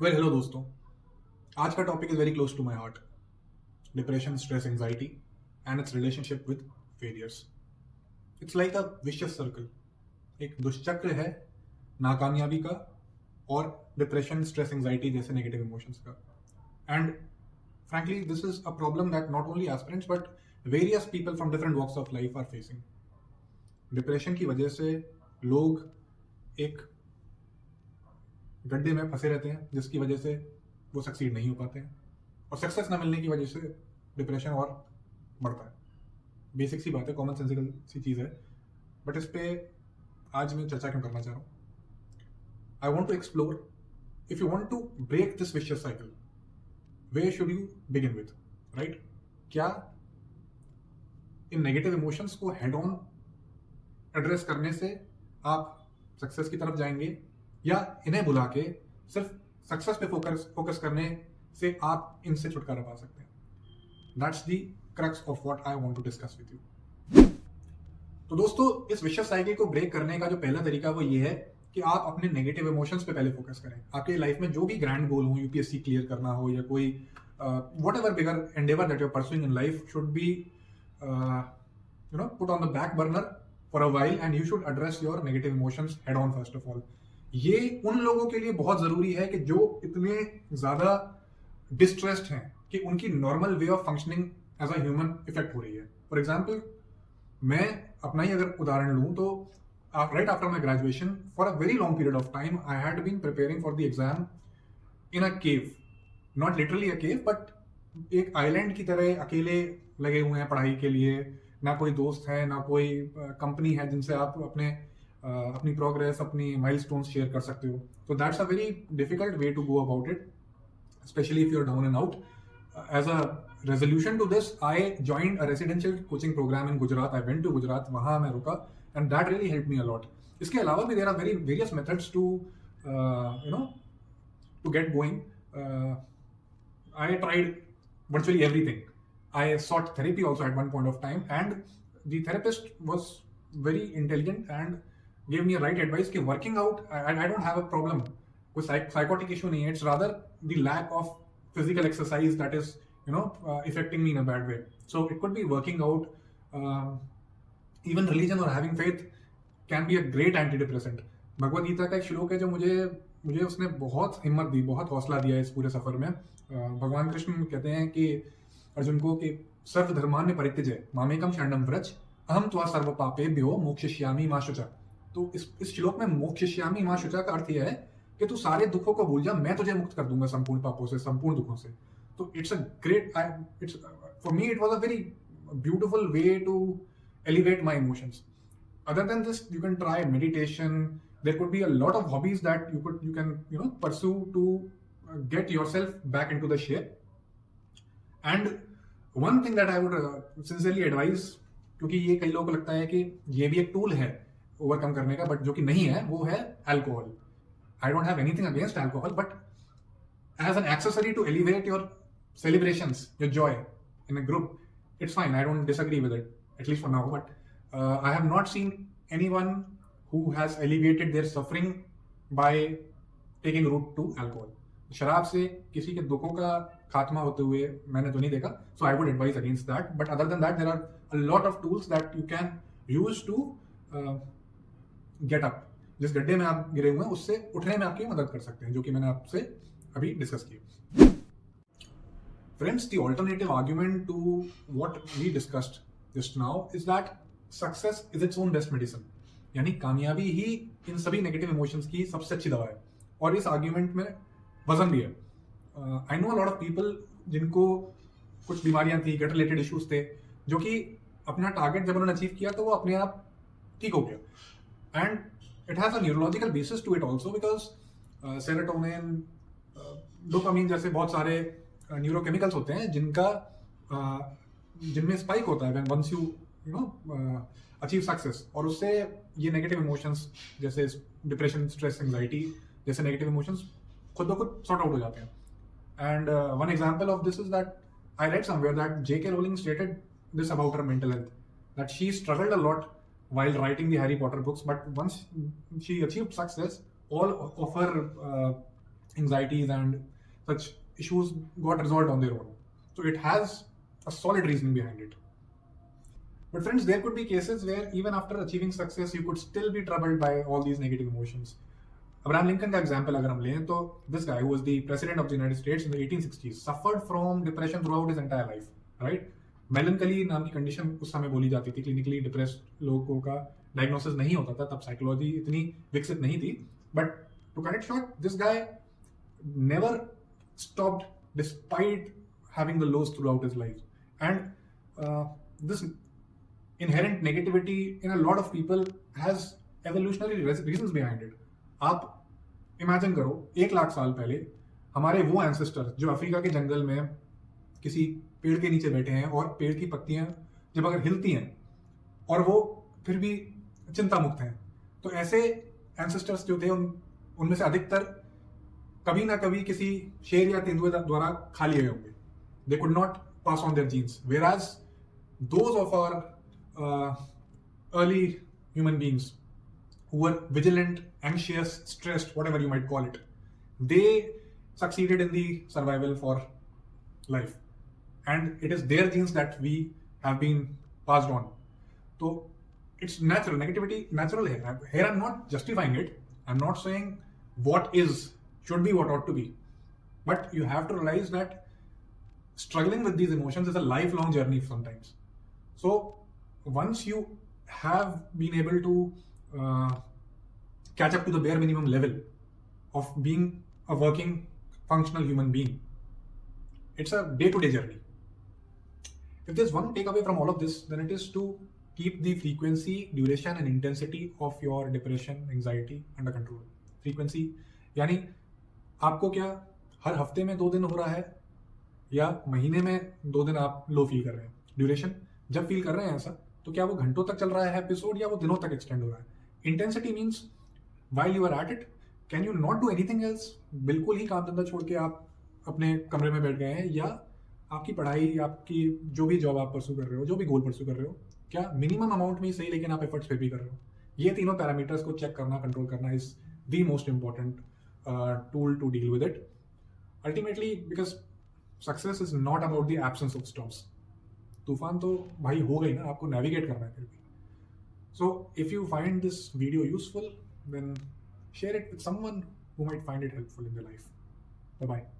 Hello दोस्तों। आज का topic is very close to my heart. Depression, stress, anxiety and its relationship with failures. It's like a vicious circle. एक दुष्चक्र है नाकामयाबी का और डिप्रेशन, स्ट्रेस, एंजाइटी जैसे नेगेटिव इमोशंस का। And frankly, this is a problem that not only aspirants but various people from different walks of life are facing. Depression की वजह से लोग एक गड्ढे में फंसे रहते हैं जिसकी वजह से वो सक्सीड नहीं हो पाते हैं, और सक्सेस ना मिलने की वजह से डिप्रेशन और बढ़ता है। बेसिक सी बात है, कॉमन सेंसिकल सी चीज़ है, बट इस पे आज मैं चर्चा क्यों करना चाह रहा हूँ। I want to explore, if you want to break this vicious cycle, where should you begin with, right? क्या इन नेगेटिव इमोशंस को हेड ऑन एड्रेस करने से आप सक्सेस की तरफ जाएंगे, या इन्हें बुला के सिर्फ सक्सेस पे फोकस करने से आप इनसे छुटकारा पा सकते हैं? That's the crux of what I want to discuss with you. तो दोस्तों, इस विशियस साइकिल को ब्रेक करने का जो पहला तरीका वो ये है कि आप अपने नेगेटिव इमोशंस पे पहले फोकस करें। आपके लाइफ में जो भी ग्रैंड गोल हो, यूपीएससी क्लियर करना हो या कोई whatever bigger endeavour that you are pursuing in life, should be put on the back burner for a while, and you should address your negative emotions head on first of all. ये उन लोगों के लिए बहुत जरूरी है कि जो इतने ज्यादा डिस्ट्रेस्ड हैं कि उनकी normal way of functioning as a human affect हो रही है। फॉर एग्जाम्पल, मैं अपना ही अगर उदाहरण लूं तो right after my graduation, for a very long period of time I had been preparing for the exam in a cave. Not literally a cave, but एक आइलैंड की तरह अकेले लगे हुए हैं पढ़ाई के लिए। ना कोई दोस्त है, ना कोई कंपनी है जिनसे आप अपनी प्रोग्रेस, अपनी माइलस्टोन्स शेयर कर सकते हो। तो that's a very difficult way to go about it, especially if you're down and out. As a resolution to this, I joined a residential coaching program in Gujarat. I went to Gujarat, वहाँ मैं रुका, and that really helped me a lot. इसके अलावा भी there are various methods to to get going. I tried virtually everything. I sought therapy also at one point of time, and the therapist was very intelligent and gave me a right advice कि working out, I don't have a problem, कोई psychotic issue नहीं है, it's rather the lack of physical exercise that is affecting me in a bad way. So it could be working out, even religion or having faith can be a great antidepressant. Bhagavad Gita का एक श्लोक है जो मुझे उसने बहुत हिम्मत दी, बहुत हौसला दिया इस पूरे सफर में। भगवान कृष्ण कहते हैं कि अर्जुन को कि सर्वधर्मान्य परित्यज्य मामेकम शरणम व्रज अहम त्वा सर्व पापेभ्यो मोक्षयिष्यामि मा शुचा। तो इस श्लोक में मोक्षयिष्यामि मा शुचा का अर्थ यह है कि तू सारे दुखों को भूल जा, मैं तुझे मुक्त कर दूंगा संपूर्ण पापों से, संपूर्ण दुखों से। तो it's a great, it's for me it was a very beautiful way to elevate my emotions. Other than this, you can try meditation. There could be a lot of hobbies that you can pursue to get yourself back into the shape. And one thing that I would sincerely advise, क्योंकि ये कई लोगों को लगता है कि ये भी एक टूल है ओवरकम करने का, बट जो कि नहीं है, वो है alcohol. I don't have anything against alcohol, but as an accessory to elevate your celebrations, your joy in a group, it's fine. I don't disagree with it, at least for now. But I have not seen anyone who has alleviated their suffering by taking root to alcohol. शराब से किसी के दुखों का खात्मा होते हुए मैंने तो नहीं देखा, so I would advise against that. But other than that, there are a lot of tools that you can use to get up. जिस गड्ढे में आप गिरे हुए हैं उससे उठने में आपकी मदद कर सकते हैं, जो कि मैंने आपसे अभी डिस्कस किया. Friends, the alternative argument to what we discussed just now is that success is its own best medicine. यानी कामयाबी ही इन सभी नेगेटिव इमोशंस की सबसे अच्छी दवा है, और इस आर्ग्यूमेंट में वजन भी है. I know a lot of people जिनको कुछ बीमारियां थी, गट रिलेटेड इश्यूज थे, जो कि अपना टारगेट जब उन्होंने अचीव किया तो वो अपने आप ठीक हो गया. And it has a neurological basis to it also, because serotonin, dopamine जैसे बहुत सारे न्यूरोकेमिकल्स होते हैं जिनमें स्पाइक होता है when once you achieve success, और उससे ये नेगेटिव इमोशंस जैसे डिप्रेशन, स्ट्रेस, एंजाइटी जैसे नेगेटिव इमोशंस खुद ब खुद सॉर्ट आउट हो जाते हैं. And one example of this is that I read somewhere that J.K. Rowling stated this about her mental health, that she struggled a lot while writing the Harry Potter books, but once she achieved success, all of her anxieties and such issues got resolved on their own. So it has a solid reason behind it. But friends, there could be cases where even after achieving success, you could still be troubled by all these negative emotions. Abraham Lincoln का example अगर हम लें तो this guy who was the president of the United States in the 1860s suffered from depression throughout his entire life, right? Melancholy नाम की condition उस समय बोली जाती थी, clinically depressed लोगों का diagnosis नहीं होता था, तब psychology इतनी विकसित नहीं थी. But to cut it short, this guy never stopped despite having the lows throughout his life. And this inherent negativity in a lot of people has evolutionary reasons behind it. आप imagine करो 1 लाख साल पहले हमारे वो ancestor जो Africa के जंगल में किसी पेड़ के नीचे बैठे हैं और पेड़ की पत्तियां जब अगर हिलती हैं और वो फिर भी चिंता मुक्त हैं, तो ऐसे एंसेस्टर्स जो थे उनमें से अधिकतर कभी ना कभी किसी शेर या तेंदुए द्वारा खा लिए होंगे. They could not pass on their genes, whereas those of our early human beings who were vigilant, anxious, stressed, whatever you might call it, they succeeded in the survival for life. And it is their genes that we have been passed on. So it's natural. Negativity, natural here. Here I'm not justifying it. I'm not saying what is, should be, what ought to be. But you have to realize that struggling with these emotions is a lifelong journey sometimes. So once you have been able to catch up to the bare minimum level of being a working, functional human being, it's a day-to-day journey. If there's one takeaway from all of this, then it is to keep the frequency, duration and intensity of your depression, anxiety under control. Frequency यानी आपको क्या हर हफ्ते में 2 दिन हो रहा है या महीने में 2 दिन आप लो फील कर रहे हैं. ड्यूरेशन, जब फील कर रहे हैं ऐसा, तो क्या वो घंटों तक चल रहा है एपिसोड या वो दिनों तक एक्सटेंड हो रहा है. Intensity means while you are at it can you not do anything else. बिल्कुल ही काम धंधा छोड़ के आप अपने कमरे में बैठ गए हैं, या आपकी पढ़ाई, आपकी जो भी जॉब आप परसू कर रहे हो, जो भी गोल परसू कर रहे हो, क्या मिनिमम अमाउंट में ही सही लेकिन आप एफर्ट्स फिर भी कर रहे हो. ये तीनों पैरामीटर्स को चेक करना, कंट्रोल करना is the most important tool to deal with it ultimately, because success is not about the absence of storms. तूफान तो भाई हो गई ना, आपको नेविगेट करना है फिर भी. So if you find this video useful, then share it with someone who might find it helpful in their life. Bye-bye.